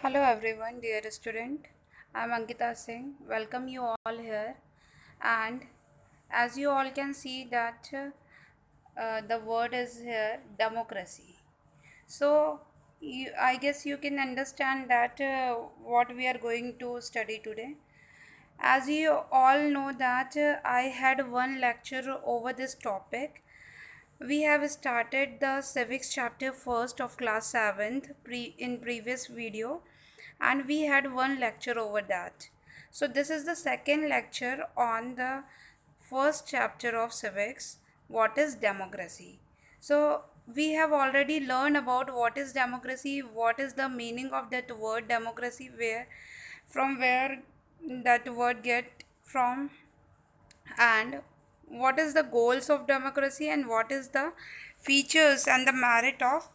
Hello everyone, dear student. I am Ankita Singh. Welcome you all here. And as you all can see that the word is here democracy. So I guess you can understand that what we are going to study today. As you all know that I had one lecture over this topic. We have started the civics chapter first of class 7th in previous video, and we had one lecture over that. So this is the second lecture on the first chapter of civics, what is democracy. So we have already learned about what is democracy, what is the meaning of that word democracy, where that word get from, and what is the goals of democracy and what is the features and the merit of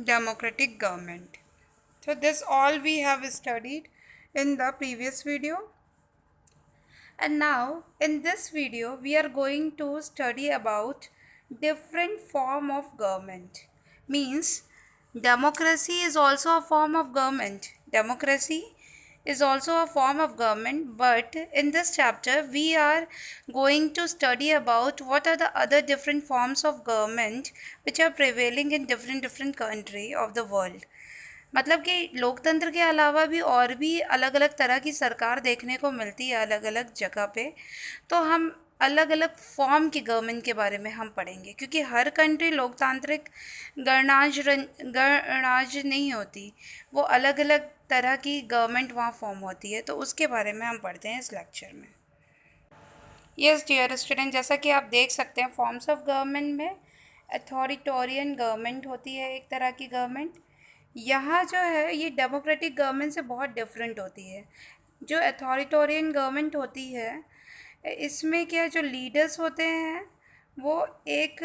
democratic government. So this all we have studied in the previous video, and now in this video we are going to study about different form of government. Means democracy is also a form of government. Democracy is also a form of government, but in this chapter we are going to study about what are the other different forms of government which are prevailing in different country of the world. मतलब कि लोकतंत्र के अलावा भी और भी अलग अलग तरह की सरकार देखने को मिलती है अलग अलग जगह पे। तो हम अलग अलग फॉर्म की गवर्नमेंट के बारे में हम पढ़ेंगे, क्योंकि हर कंट्री लोकतांत्रिक गणराज्य नहीं होती, वो अलग अलग तरह की गवर्नमेंट वहाँ फॉर्म होती है। तो उसके बारे में हम पढ़ते हैं इस लेक्चर में। यस डियर स्टूडेंट, जैसा कि आप देख सकते हैं फॉर्म्स ऑफ गवर्नमेंट में अथॉरिटेरियन गवर्नमेंट होती है, एक तरह की गवर्नमेंट। यहाँ जो है ये डेमोक्रेटिक गवर्नमेंट से बहुत डिफरेंट होती है। जो अथॉरिटेरियन गवर्नमेंट होती है इसमें क्या जो लीडर्स होते हैं वो एक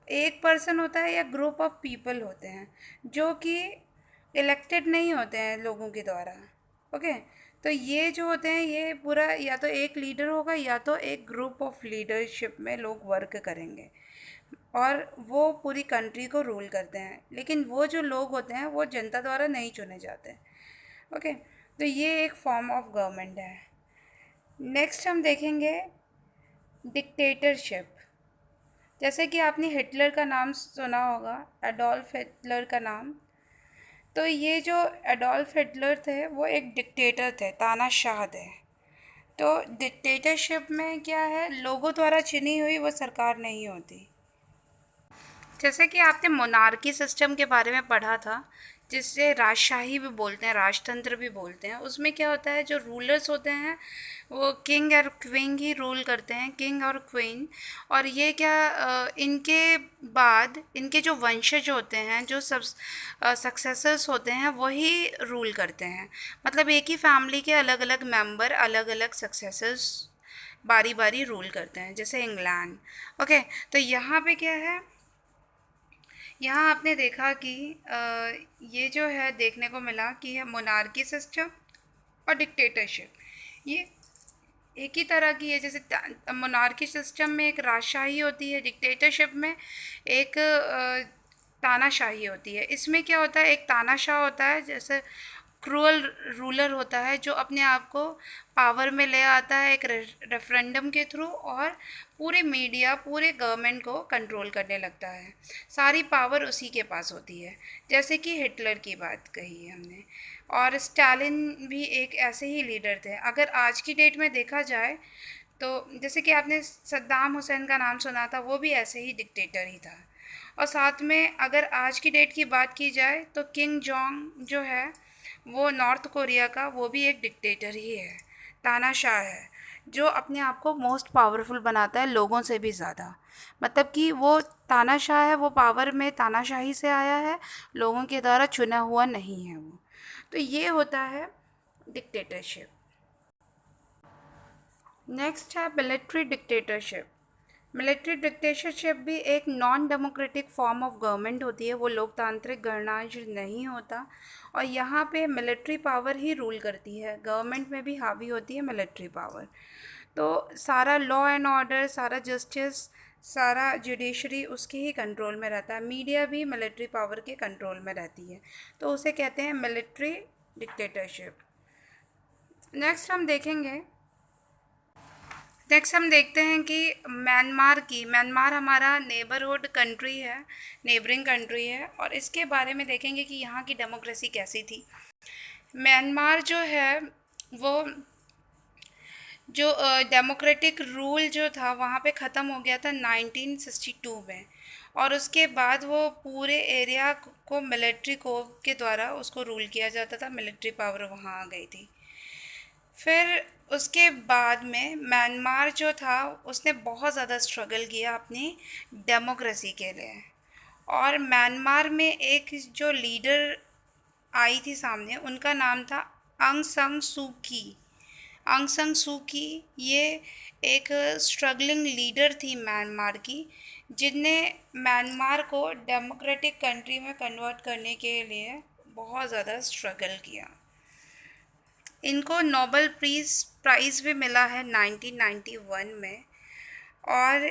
एक पर्सन होता है या ग्रुप ऑफ पीपल होते हैं जो कि इलेक्टेड नहीं होते हैं लोगों के द्वारा। ओके, तो ये जो होते हैं ये पूरा या तो एक लीडर होगा या तो एक ग्रुप ऑफ लीडरशिप में लोग वर्क करेंगे और वो पूरी कंट्री को रूल करते हैं। लेकिन वो जो लोग होते हैं वो जनता द्वारा नहीं चुने जाते। ओके, तो ये एक फॉर्म ऑफ गवर्नमेंट है। नेक्स्ट हम देखेंगे डिक्टेटरशिप। जैसे कि आपने हिटलर का नाम सुना होगा, एडोल्फ हिटलर का नाम। तो ये जो एडोल्फ हिटलर थे वो एक डिक्टेटर थे, तानाशाह थे। तो डिक्टेटरशिप में क्या है, लोगों द्वारा चुनी हुई वो सरकार नहीं होती। जैसे कि आपने मोनार्की सिस्टम के बारे में पढ़ा था, जिससे राजशाही भी बोलते हैं, राजतंत्र भी बोलते हैं। उसमें क्या होता है, जो रूलर्स होते हैं वो किंग और क्वीन ही रूल करते हैं, किंग और क्वीन। और ये क्या इनके बाद इनके जो वंशज होते हैं, जो सब सक्सेसर्स होते हैं, वही रूल करते हैं। मतलब एक ही फैमिली के अलग अलग मेंबर अलग अलग सक्सेसर्स बारी बारी रूल करते हैं, जैसे इंग्लैंड। ओके, तो यहाँ पे क्या है, यहाँ आपने देखा कि ये जो है देखने को मिला कि है मोनार्की सिस्टम और डिक्टेटरशिप, ये एक ही तरह की है। जैसे मोनार्की सिस्टम में एक राजशाही होती है, डिक्टेटरशिप में एक तानाशाही होती है। इसमें क्या होता है, एक तानाशाह होता है जैसे क्रूअल रूलर होता है जो अपने आप को पावर में ले आता है एक रेफरेंडम के थ्रू, और पूरे मीडिया पूरे गवर्नमेंट को कंट्रोल करने लगता है। सारी पावर उसी के पास होती है, जैसे कि हिटलर की बात कही है हमने। और स्टालिन भी एक ऐसे ही लीडर थे। अगर आज की डेट में देखा जाए तो जैसे कि आपने सद्दाम हुसैन का नाम सुना था, वो भी ऐसे ही डिक्टेटर ही था। और साथ में अगर आज की डेट की बात की जाए तो किंग जोंग जो है वो नॉर्थ कोरिया का, वो भी एक डिक्टेटर ही है, तानाशाह है, जो अपने आप को मोस्ट पावरफुल बनाता है लोगों से भी ज़्यादा। मतलब कि वो तानाशाह है, वो पावर में तानाशाही से आया है, लोगों के द्वारा चुना हुआ नहीं है वो। तो ये होता है डिक्टेटरशिप। नेक्स्ट है मिलिट्री डिक्टेटरशिप। मिलिट्री डिक्टेटरशिप भी एक non democratic form of government होती है, वो लोकतांत्रिक गणराज्य नहीं होता। और यहाँ पे मिलिट्री पावर ही रूल करती है, गवर्नमेंट में भी हावी होती है मिलिट्री पावर। तो सारा लॉ एंड ऑर्डर, सारा जस्टिस, सारा जुडिशरी उसके ही कंट्रोल में रहता है, मीडिया भी मिलिट्री पावर के कंट्रोल में रहती है, तो उसे कहते हैं मिलिट्री डिक्टेटरशिप। नेक्स्ट हम देखते हैं कि म्यांमार हमारा नेबरहुड कंट्री है, नेबरिंग कंट्री है, और इसके बारे में देखेंगे कि यहाँ की डेमोक्रेसी कैसी थी। म्यांमार जो है वो जो डेमोक्रेटिक रूल जो था वहाँ पे ख़त्म हो गया था 1962 में, और उसके बाद वो पूरे एरिया को मिलिट्री को के द्वारा उसको रूल किया जाता था, मिलिट्री पावर वहाँ आ गई थी। फिर उसके बाद में म्यांमार जो था उसने बहुत ज़्यादा स्ट्रगल किया अपनी डेमोक्रेसी के लिए, और म्यांमार में एक जो लीडर आई थी सामने, उनका नाम था अंग सन सू की। अंग सन सू की ये एक स्ट्रगलिंग लीडर थी म्यांमार की, जिनने म्यांमार को डेमोक्रेटिक कंट्री में कन्वर्ट करने के लिए बहुत ज़्यादा स्ट्रगल किया। इनको नोबेल प्राइज़ भी मिला है 1991 में, और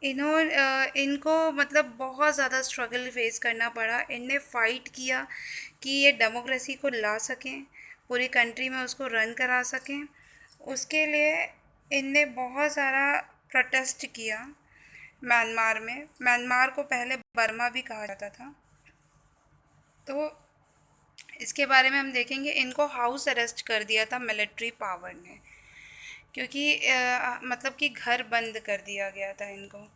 इनको मतलब बहुत ज़्यादा स्ट्रगल फेस करना पड़ा। इनने फ़ाइट किया कि ये डेमोक्रेसी को ला सकें, पूरी कंट्री में उसको रन करा सकें। उसके लिए इनने बहुत सारा प्रोटेस्ट किया म्यांमार में। म्यांमार को पहले बर्मा भी कहा जाता था। तो इसके बारे में हम देखेंगे, इनको हाउस अरेस्ट कर दिया था मिलिट्री पावर ने, क्योंकि मतलब कि घर बंद कर दिया गया था इनको,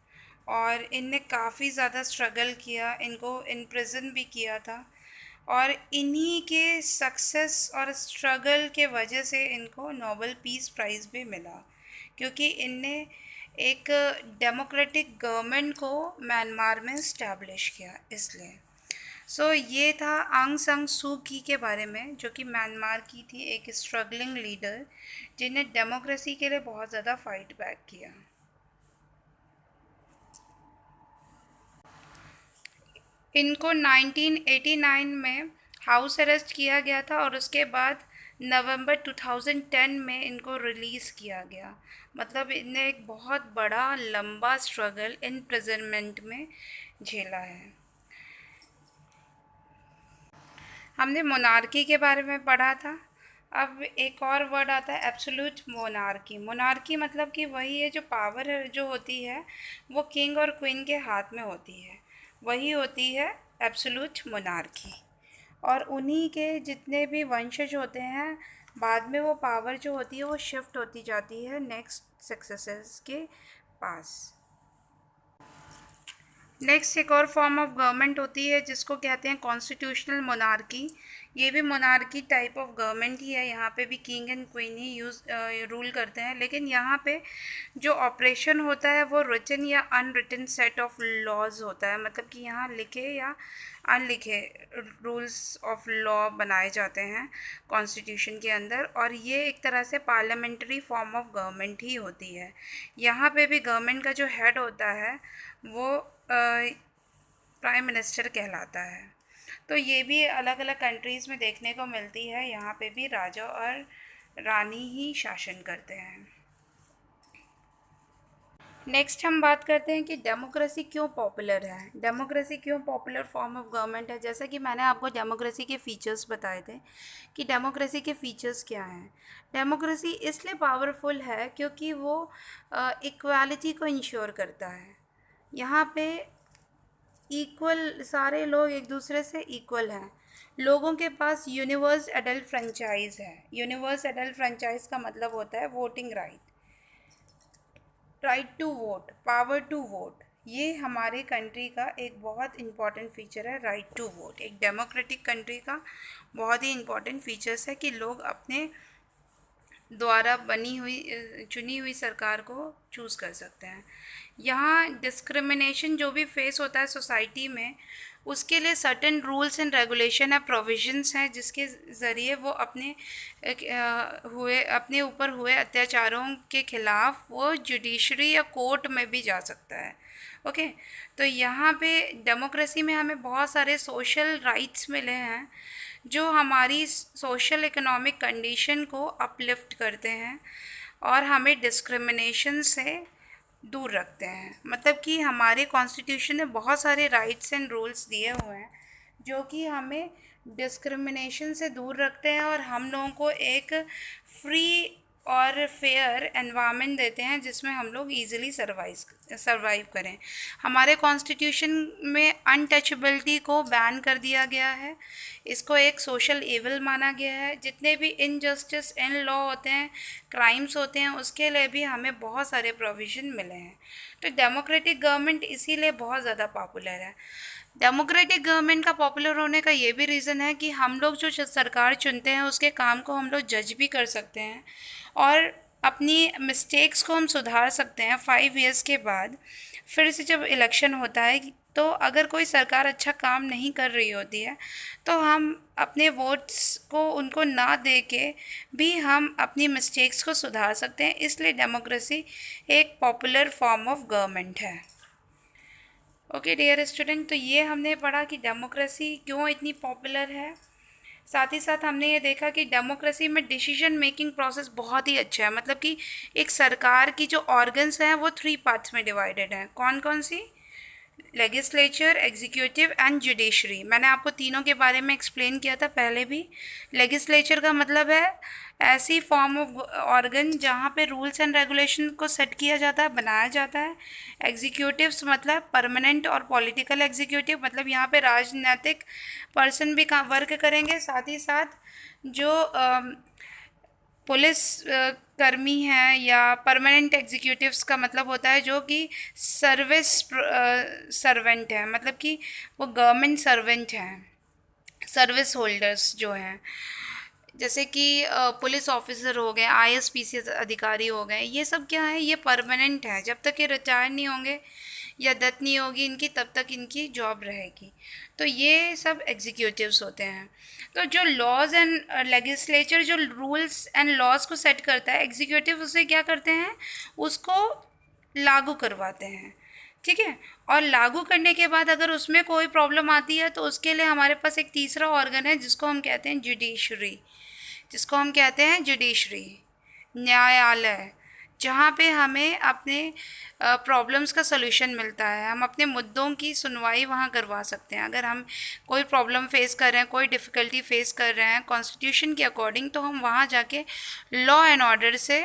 और इनने काफ़ी ज़्यादा स्ट्रगल किया, इनको इन प्रिजन भी किया था, और इन्हीं के सक्सेस और स्ट्रगल के वजह से इनको नोबेल पीस प्राइज़ भी मिला, क्योंकि इनने एक डेमोक्रेटिक गवर्नमेंट को म्यांमार में इस्टेब्लिश किया, इसलिए। ये था आंग सान सू की के बारे में, जो कि म्यांमार की थी एक स्ट्रगलिंग लीडर, जिन्हें डेमोक्रेसी के लिए बहुत ज़्यादा फाइट बैक किया। इनको 1989 में हाउस अरेस्ट किया गया था, और उसके बाद नवंबर 2010 में इनको रिलीज़ किया गया। मतलब इनने एक बहुत बड़ा लंबा स्ट्रगल इम्प्रिजनमेंट में झेला है। हमने मोनार्की के बारे में पढ़ा था। अब एक और वर्ड आता है एब्सोल्यूट मोनार्की। मोनार्की मतलब कि वही है जो पावर जो होती है वो किंग और क्वीन के हाथ में होती है, वही होती है एब्सोल्यूट मोनार्की। और उन्हीं के जितने भी वंशज होते हैं, बाद में वो पावर जो होती है वो शिफ्ट होती जाती है नेक्स्ट सक्सेसर्स के पास। नेक्स्ट एक और फॉर्म ऑफ गवर्नमेंट होती है जिसको कहते हैं कॉन्स्टिट्यूशनल मोनार्की। ये भी मोनार्की टाइप ऑफ गवर्नमेंट ही है। यहाँ पे भी king and queen he rule करते हैं, लेकिन यहाँ पे जो ऑपरेशन होता है वो रिटन या अनरिटन सेट ऑफ लॉज होता है। मतलब कि यहाँ लिखे या अनलिखे रूल्स ऑफ लॉ बनाए जाते हैं कॉन्स्टिट्यूशन के अंदर, और ये एक तरह से पार्लियामेंट्री फॉर्म ऑफ गवर्नमेंट ही होती है। यहाँ पे भी गवर्नमेंट का जो हेड होता है वो प्राइम मिनिस्टर कहलाता है। तो ये भी अलग अलग कंट्रीज़ में देखने को मिलती है। यहाँ पे भी राजा और रानी ही शासन करते हैं। नेक्स्ट हम बात करते हैं कि डेमोक्रेसी क्यों पॉपुलर है, डेमोक्रेसी क्यों पॉपुलर फॉर्म ऑफ गवर्नमेंट है। जैसा कि मैंने आपको डेमोक्रेसी के फ़ीचर्स बताए थे कि डेमोक्रेसी के फ़ीचर्स क्या हैं। डेमोक्रेसी इसलिए पावरफुल है क्योंकि वो इक्वालिटी को इंश्योर करता है। यहाँ पे इक्वल सारे लोग एक दूसरे से इक्वल हैं। लोगों के पास यूनिवर्स एडल्ट फ्रेंचाइज है। यूनिवर्स एडल्ट फ्रेंचाइज का मतलब होता है voting right, right to vote, power to vote. ये हमारे कंट्री का एक बहुत इम्पॉर्टेंट फीचर है, राइट टू वोट। एक डेमोक्रेटिक कंट्री का बहुत ही इम्पॉर्टेंट फीचर्स है कि लोग अपने द्वारा बनी हुई चुनी हुई सरकार को चूज़ कर सकते हैं। यहाँ डिस्क्रिमिनेशन जो भी फेस होता है सोसाइटी में, उसके लिए सर्टेन रूल्स एंड रेगुलेशन है, प्रोविजंस हैं, जिसके ज़रिए वो अपने ऊपर हुए अत्याचारों के ख़िलाफ़ वो जुडिशरी या कोर्ट में भी जा सकता है। ओके, तो यहाँ पे डेमोक्रेसी में हमें बहुत सारे सोशल राइट्स मिले हैं जो हमारी सोशल इकोनॉमिक कंडीशन को अपलिफ्ट करते हैं और हमें डिस्क्रिमिनेशन से दूर रखते हैं। मतलब कि हमारे कॉन्स्टिट्यूशन में बहुत सारे राइट्स एंड रूल्स दिए हुए हैं जो कि हमें डिस्क्रिमिनेशन से दूर रखते हैं और हम लोगों को एक फ्री और फेयर एनवायरनमेंट देते हैं जिसमें हम लोग इजीली सरवाइव करें। हमारे कॉन्स्टिट्यूशन में अनटचेबिलिटी को बैन कर दिया गया है। इसको एक सोशल इविल माना गया है। जितने भी इनजस्टिस इन लॉ होते हैं, क्राइम्स होते हैं, उसके लिए भी हमें बहुत सारे प्रोविज़न मिले हैं। तो डेमोक्रेटिक गवर्नमेंट इसीलिए बहुत ज़्यादा पॉपुलर है। डेमोक्रेटिक गवर्नमेंट का पॉपुलर होने का ये भी रीज़न है कि हम लोग जो सरकार चुनते हैं उसके काम को हम लोग जज भी कर सकते हैं और अपनी मिस्टेक्स को हम सुधार सकते हैं 5 इयर्स के बाद। फिर से जब इलेक्शन होता है तो अगर कोई सरकार अच्छा काम नहीं कर रही होती है तो हम अपने वोट्स को उनको ना दे के भी हम अपनी मिस्टेक्स को सुधार सकते हैं। इसलिए डेमोक्रेसी एक पॉपुलर फॉर्म ऑफ गवर्नमेंट है। ओके डियर स्टूडेंट, तो ये हमने पढ़ा कि डेमोक्रेसी क्यों इतनी पॉपुलर है। साथ ही साथ हमने ये देखा कि डेमोक्रेसी में डिसीजन मेकिंग प्रोसेस बहुत ही अच्छा है। मतलब कि एक सरकार की जो ऑर्गन्स हैं वो 3 पार्ट्स में डिवाइडेड हैं। कौन कौन सी? Legislature, executive and judiciary. मैंने आपको तीनों के बारे में एक्सप्लेन किया था पहले भी। लेगिस्लेचर का मतलब है ऐसी फॉर्म ऑफ ऑर्गन जहाँ पे रूल्स एंड रेगुलेशन को सेट किया जाता है, बनाया जाता है। एग्जीक्यूटिव्स मतलब परमानेंट और पॉलिटिकल एग्जीक्यूटिव, मतलब यहाँ पे राजनीतिक पर्सन भी वर्क करेंगे। साथ ही साथ जो पुलिस कर्मी हैं या परमानेंट एग्जीक्यूटिव्स का मतलब होता है जो कि सर्विस सर्वेंट है, मतलब कि वो गवर्नमेंट सर्वेंट हैं, सर्विस होल्डर्स जो हैं। जैसे कि पुलिस ऑफिसर हो गए, आईएएस अधिकारी हो गए, ये सब क्या है, ये परमानेंट है। जब तक ये रिटायर नहीं होंगे या डेथ नहीं होगी इनकी तब तक इनकी जॉब रहेगी। तो ये सब एग्जीक्यूटिव्स होते हैं। तो जो लॉज एंड लेगिस्लेचर जो रूल्स एंड लॉज को सेट करता है, एग्जीक्यूटिव उसे क्या करते हैं, उसको लागू करवाते हैं। ठीक है। और लागू करने के बाद अगर उसमें कोई प्रॉब्लम आती है तो उसके लिए हमारे पास एक तीसरा ऑर्गन है जिसको हम कहते हैं जुडिशरी, न्यायालय, जहाँ पे हमें अपने प्रॉब्लम्स का सलूशन मिलता है। हम अपने मुद्दों की सुनवाई वहाँ करवा सकते हैं। अगर हम कोई प्रॉब्लम फेस कर रहे हैं, कोई डिफ़िकल्टी फेस कर रहे हैं कॉन्स्टिट्यूशन के अकॉर्डिंग, तो हम वहाँ जाके लॉ एंड ऑर्डर से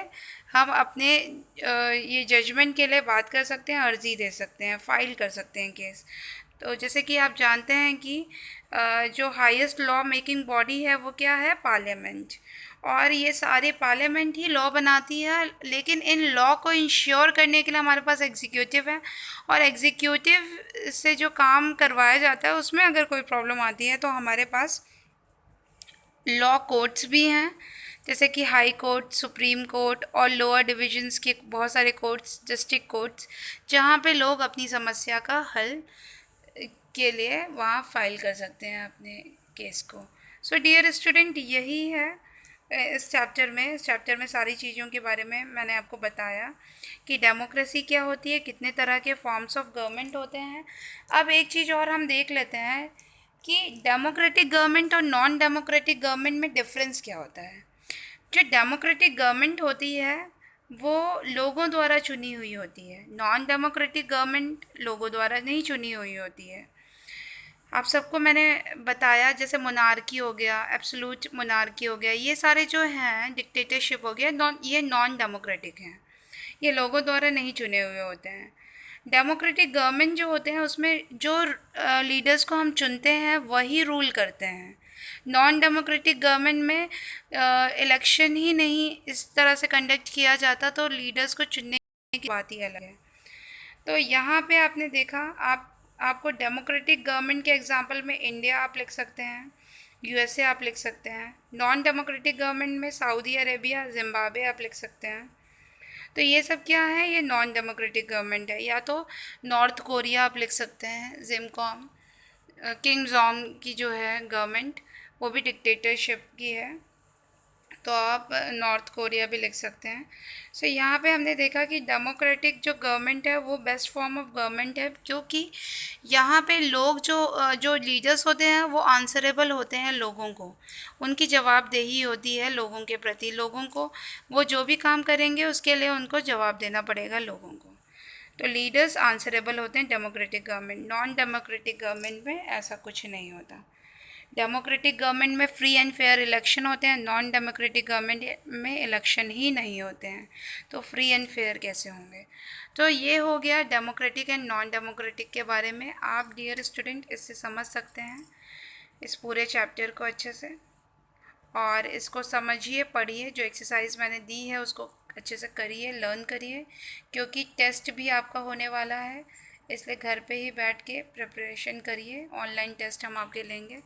हम अपने ये जजमेंट के लिए बात कर सकते हैं, अर्जी दे सकते हैं, फ़ाइल कर सकते हैं केस। तो जैसे कि आप जानते हैं कि जो हाईएस्ट लॉ मेकिंग बॉडी है वो क्या है, पार्लियामेंट। और ये सारे पार्लियामेंट ही लॉ बनाती है, लेकिन इन लॉ को इंश्योर करने के लिए हमारे पास एग्जीक्यूटिव है। और एग्जीक्यूटिव से जो काम करवाया जाता है उसमें अगर कोई प्रॉब्लम आती है तो हमारे पास लॉ कोर्ट्स भी हैं, जैसे कि हाई कोर्ट, सुप्रीम कोर्ट और लोअर डिविजन्स के बहुत सारे कोर्ट्स, डिस्ट्रिक्ट कोर्ट्स, जहाँ पे लोग अपनी समस्या का हल के लिए वहाँ फाइल कर सकते हैं अपने केस को। सो डियर स्टूडेंट, यही है इस चैप्टर में सारी चीज़ों के बारे में मैंने आपको बताया कि डेमोक्रेसी क्या होती है, कितने तरह के फॉर्म्स ऑफ गवर्नमेंट होते हैं। अब एक चीज़ और हम देख लेते हैं कि डेमोक्रेटिक गवर्नमेंट और नॉन डेमोक्रेटिक गवर्नमेंट में डिफरेंस क्या होता है। जो डेमोक्रेटिक गवर्नमेंट होती है वो लोगों द्वारा चुनी हुई होती है, नॉन डेमोक्रेटिक गवर्नमेंट लोगों द्वारा नहीं चुनी हुई होती है। आप सबको मैंने बताया, जैसे मोनार्की हो गया, एब्सोल्यूट मोनार्की हो गया, ये सारे जो हैं, डिक्टेटरशिप हो गया, ये नॉन डेमोक्रेटिक हैं, ये लोगों द्वारा नहीं चुने हुए होते हैं। डेमोक्रेटिक गवर्नमेंट जो होते हैं उसमें जो लीडर्स को हम चुनते हैं वही रूल करते हैं। नॉन डेमोक्रेटिक गवर्नमेंट में इलेक्शन ही नहीं इस तरह से कंडक्ट किया जाता, तो लीडर्स को चुनने की बात ही अलग है। तो यहाँ पे आपने देखा, आपको डेमोक्रेटिक गवर्नमेंट के एग्जांपल में इंडिया आप लिख सकते हैं, यूएसए आप लिख सकते हैं। नॉन डेमोक्रेटिक गवर्नमेंट में सऊदी अरेबिया, जिम्बाब्वे आप लिख सकते हैं। तो ये सब क्या है, ये नॉन डेमोक्रेटिक गवर्नमेंट है। या तो नॉर्थ कोरिया आप लिख सकते हैं, जिमकॉम, किंग जोंग की जो है गवर्नमेंट, वो भी डिक्टेटरशिप की है, तो आप नॉर्थ कोरिया भी लिख सकते हैं। सो यहाँ पे हमने देखा कि डेमोक्रेटिक जो गवर्नमेंट है वो बेस्ट फॉर्म ऑफ गवर्नमेंट है, क्योंकि यहाँ पे लोग जो लीडर्स होते हैं वो आंसरेबल होते हैं लोगों को, उनकी जवाबदेही होती है लोगों के प्रति, लोगों को वो जो भी काम करेंगे उसके लिए उनको जवाब देना पड़ेगा लोगों को। तो लीडर्स आंसरेबल होते हैं democratic government. Non democratic government में ऐसा कुछ नहीं होता। डेमोक्रेटिक गवर्नमेंट में फ्री एंड फेयर इलेक्शन होते हैं, नॉन डेमोक्रेटिक गवर्नमेंट में इलेक्शन ही नहीं होते हैं। तो फ्री एंड फेयर कैसे होंगे? तो ये हो गया डेमोक्रेटिक एंड नॉन डेमोक्रेटिक के बारे में। आप डियर स्टूडेंट इससे समझ सकते हैं इस पूरे चैप्टर को अच्छे से, और इसको समझिए, पढ़िए। जो एक्सरसाइज मैंने दी है उसको अच्छे से करिए, लर्न करिए, क्योंकि टेस्ट भी आपका होने वाला है, इसलिए घर पे ही बैठ के प्रिपरेशन करिए। ऑनलाइन टेस्ट हम आपके लेंगे,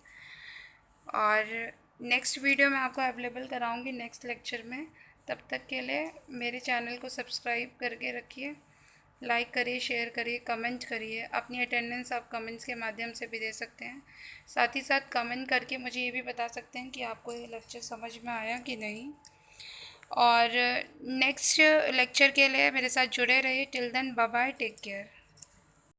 और नेक्स्ट वीडियो मैं आपको अवेलेबल कराऊंगी नेक्स्ट लेक्चर में। तब तक के लिए मेरे चैनल को सब्सक्राइब करके रखिए, लाइक करिए, शेयर करिए, कमेंट करिए। अपनी अटेंडेंस आप कमेंट्स के माध्यम से भी दे सकते हैं। साथ ही साथ कमेंट करके मुझे ये भी बता सकते हैं कि आपको ये लेक्चर समझ में आया कि नहीं। और नेक्स्ट लेक्चर के लिए मेरे साथ जुड़े रहिए। Till then bye bye, take care.